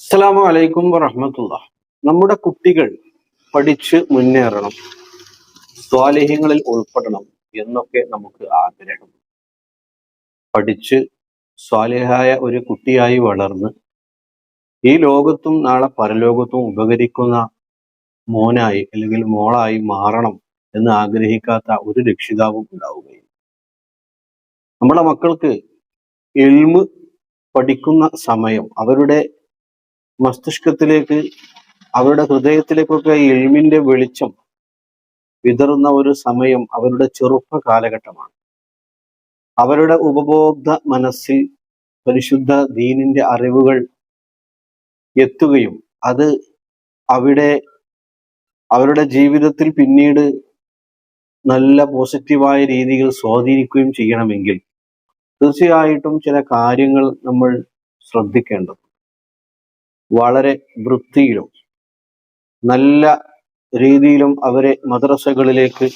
അസ്സലാമു അലൈക്കും വറഹ്മത്തുള്ളാഹി. നമ്മുടെ കുട്ടികൾ പഠിച്ച് മുന്നേറണം, സ്വാലിഹ്യങ്ങളിൽ ഉൾപ്പെടണം എന്നൊക്കെ നമുക്ക് ആഗ്രഹം. പഠിച്ച് സ്വാലിഹായ ഒരു കുട്ടിയായി വളർന്ന് ഈ ലോകത്തും നാളെ പരലോകത്തും ഉപകരിക്കുന്ന മോനായി അല്ലെങ്കിൽ മോളായി മാറണം എന്ന് ആഗ്രഹിക്കാത്ത ഒരു രക്ഷിതാവും ഉണ്ടാവുകയില്ല. നമ്മുടെ മക്കൾക്ക് ഇൽമ് പഠിക്കുന്ന സമയം അവരുടെ മസ്തിഷ്കത്തിലേക്ക്, അവരുടെ ഹൃദയത്തിലേക്കൊക്കെ ഇൽമിന്റെ വെളിച്ചം വിതറുന്ന ഒരു സമയം അവരുടെ ചെറുപ്പ കാലഘട്ടമാണ്. അവരുടെ ഉപഭോക്ത മനസ്സിൽ പരിശുദ്ധ ദീനിന്റെ അറിവുകൾ എത്തുകയും അത് അവിടെ അവരുടെ ജീവിതത്തിൽ പിന്നീട് നല്ല പോസിറ്റീവായ രീതിയിൽ സ്വാധീനിക്കുകയും ചെയ്യണമെങ്കിൽ തീർച്ചയായിട്ടും ചില കാര്യങ്ങൾ നമ്മൾ ശ്രദ്ധിക്കേണ്ടത്. വളരെ വൃത്തിയിലും നല്ല രീതിയിലും അവരെ മദ്രസകളിലേക്ക്,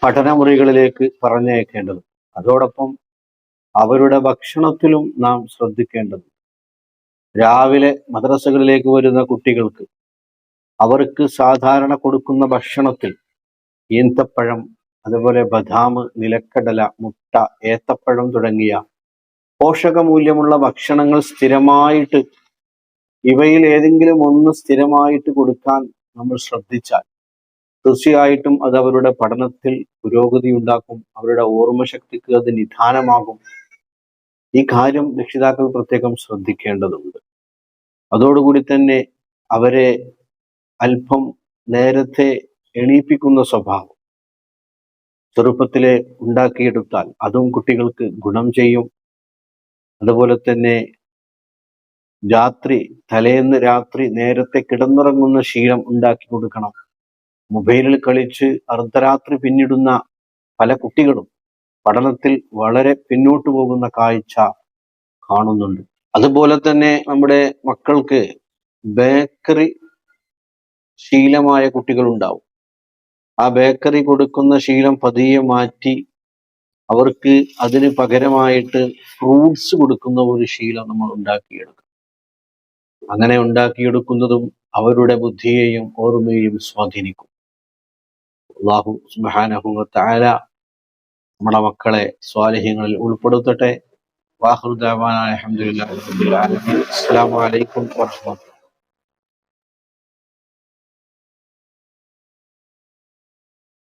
പഠനമുറികളിലേക്ക് പറഞ്ഞയക്കേണ്ടത്. അതോടൊപ്പം അവരുടെ ഭക്ഷണത്തിലും നാം ശ്രദ്ധിക്കേണ്ടത്. രാവിലെ മദ്രസകളിലേക്ക് വരുന്ന കുട്ടികൾക്ക് അവർക്ക് സാധാരണ കൊടുക്കുന്ന ഭക്ഷണത്തിൽ ഈന്തപ്പഴം, അതുപോലെ ബദാം, നിലക്കടല, മുട്ട, ഏത്തപ്പഴം തുടങ്ങിയ പോഷകമൂല്യമുള്ള ഭക്ഷണങ്ങൾ സ്ഥിരമായിട്ട്, ഇവയിൽ ഏതെങ്കിലും ഒന്ന് സ്ഥിരമായിട്ട് കൊടുക്കാൻ നമ്മൾ ശ്രദ്ധിച്ചാൽ തീർച്ചയായിട്ടും അത് അവരുടെ പഠനത്തിൽ പുരോഗതി ഉണ്ടാക്കും, അവരുടെ ഓർമ്മശക്തിക്ക് അത് നിദാനമാകും. ഈ കാര്യം രക്ഷിതാക്കൾ പ്രത്യേകം ശ്രദ്ധിക്കേണ്ടതുണ്ട്. അതോടുകൂടി തന്നെ അവരെ അല്പം നേരത്തെ എണീപ്പിക്കുന്ന സ്വഭാവം ചെറുപ്പത്തിലെ ഉണ്ടാക്കിയെടുത്താൽ അതും കുട്ടികൾക്ക് ഗുണം ചെയ്യും. അതുപോലെ തന്നെ തലേന്ന് രാത്രി നേരത്തെ കിടന്നുറങ്ങുന്ന ശീലം ഉണ്ടാക്കി കൊടുക്കണം. മൊബൈലിൽ കളിച്ച് അർദ്ധരാത്രി പിന്നിടുന്ന പല കുട്ടികളും പഠനത്തിൽ വളരെ പിന്നോട്ട് പോകുന്ന കാഴ്ച കാണുന്നുണ്ട്. അതുപോലെ തന്നെ നമ്മുടെ മക്കൾക്ക് ബേക്കറി ശീലമായ കുട്ടികൾ ഉണ്ടാവും. ആ ബേക്കറി കൊടുക്കുന്ന ശീലം പതിയെ മാറ്റി അവർക്ക് അതിന് പകരമായിട്ട് ഫ്രൂട്ട്സ് കൊടുക്കുന്ന ഒരു ശീലം നമ്മൾ ഉണ്ടാക്കിയെടുക്കണം. അങ്ങനെ ഉണ്ടാക്കിയെടുക്കുന്നതും അവരുടെ ബുദ്ധിയെയും ഓർമ്മയെയും സ്വാധീനിക്കും. അല്ലാഹു സുബ്ഹാനഹു വ തആല നമ്മുടെ മക്കളെ സ്വാലിഹ്യങ്ങളിൽ ഉൾപ്പെടുത്തട്ടെ. വാഖിറു ദഅവാനാ അൽഹംദുലില്ലാഹി റബ്ബിൽ ആലമീൻ. അസ്സലാമു അലൈക്കും വറഹ്മത്തുള്ളാഹി.